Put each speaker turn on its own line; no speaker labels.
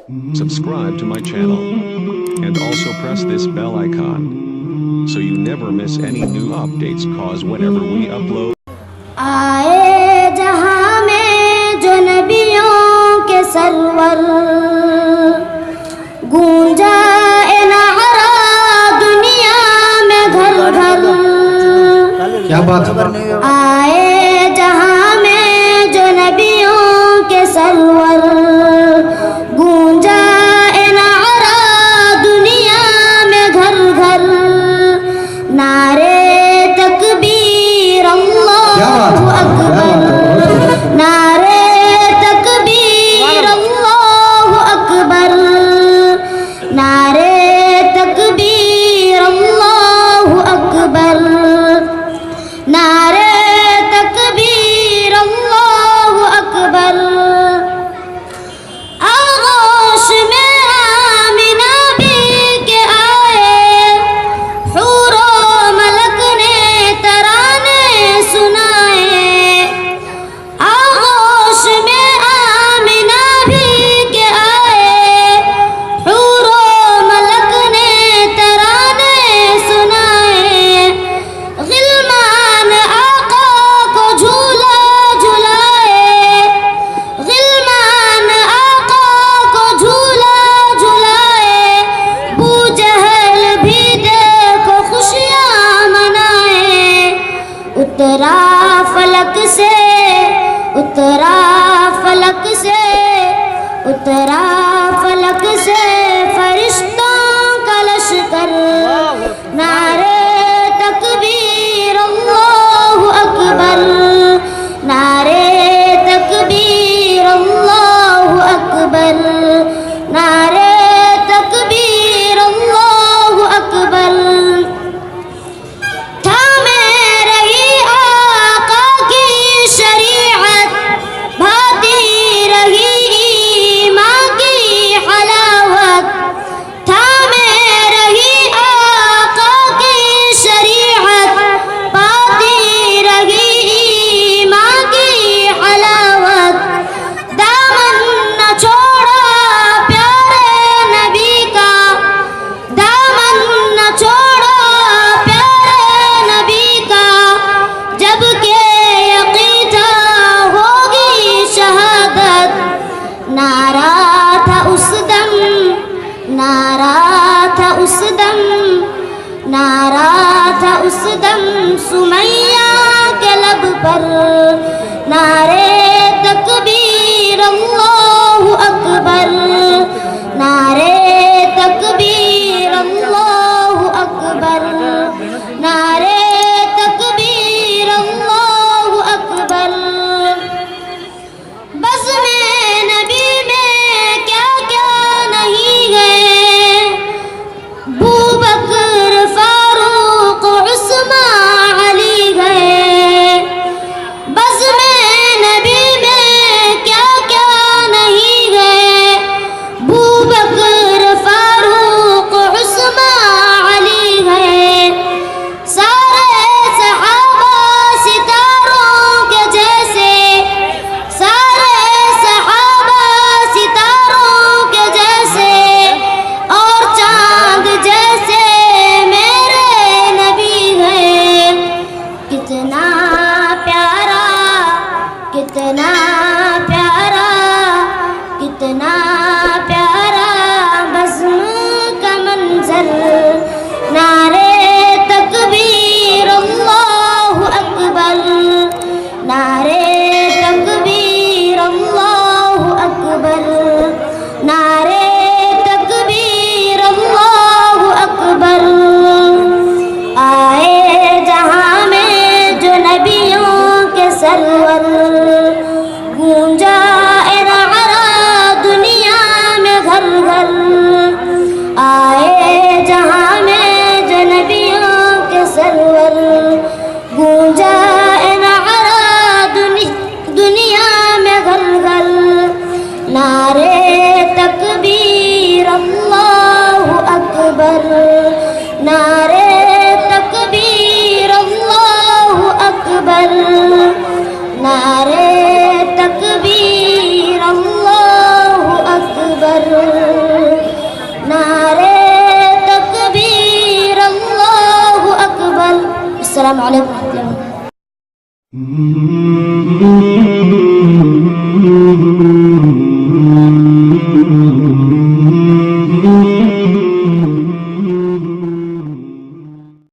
Subscribe to my channel. And also press this bell icon. So you never miss any new updates cause whenever we upload.
آئے جہاں میں جو نبیوں کے سرور گونجا نعرہ دنیا میں گھر گھر.
کیا بات ہے.
آئے جہاں میں جو نبیوں کے سرور گونجا نعرہ دنیا میں گھر گھر. نعرے تکبیر اللہ اکبر. نعرے تکبیر اللہ اکبر. نعرے تکبیر اللہ اکبر. نعرے تکبیر اللہ اکبر. آغوش میں آمنہ بھی کے آئے حور و ملک نے ترانے سنائے. آغوش میں آمنہ بھی کے آئے حور و ملک نے ترانے سنائے. غلمان آقا کو جھولا جھلائے. غلمان آقا کو جھولا جھلائے. بو جہل بھی دیکھو خوشیاں منائے. اترا فلک سے اترا فلک سے اترا فلک سے فرشتوں کا لشکر. نعرے تکبیر اللہ اکبر. نعرے تکبیر اللہ اکبر. نعرے تکبیر اللہ اکبر. تھامے رہی آقا کی شریعت بھاتی رہی ایمان کی حلاوت. تھامے رہی آقا کی شریعت پاتی رہی ایمان کی حلاوت. دامن نہ چھوڑا پیارے نبی کا. دامن نہ چھوڑا پیارے نبی کا. جب کہ یقین تھا ہوگی شہادت. نعرہ تھا اس دم نعرہ تھا اس دم نعرہ تھا اس دم سمیہ کے لب پر. نعرے تکبیر اللہ اکبر. نعرے تکبیر اللہ اکبر. نعرے تکبیر اللہ اکبر. بزم نبی میں کیا کیا نہیں ہے. بوبکر فاروق عثمان علی گئے. بزم نبی میں کیا کیا نہیں ہے. بوبکر فاروق عثمان علی گئے. سارے صحابہ ستاروں کے جیسے. سارے صحابہ ستاروں کے جیسے اور چاند جیسے میرے نبی گئے. کتنا پیارا کتنا پیارا کتنا پیارا بزم کا منظر. نعرے تکبیر اللہ اکبر. نعرے تکبیر اللہ اکبر. نعرے تکبیر اللہ اکبر. آئے جہاں میں جو نبیوں کے سرور گونجا نعرہ دنیا میں گھر گھر. آئے جہاں میں جو نبیوں کے سرور گونجا نعرہ دنیا میں گھر گھر. نعرے تکبیر اللہ اکبر. نعرے تکبیر اللہ اکبر. نعرے تکبیر اللہ اکبر. السلام علیکم و رحمۃ اللہ.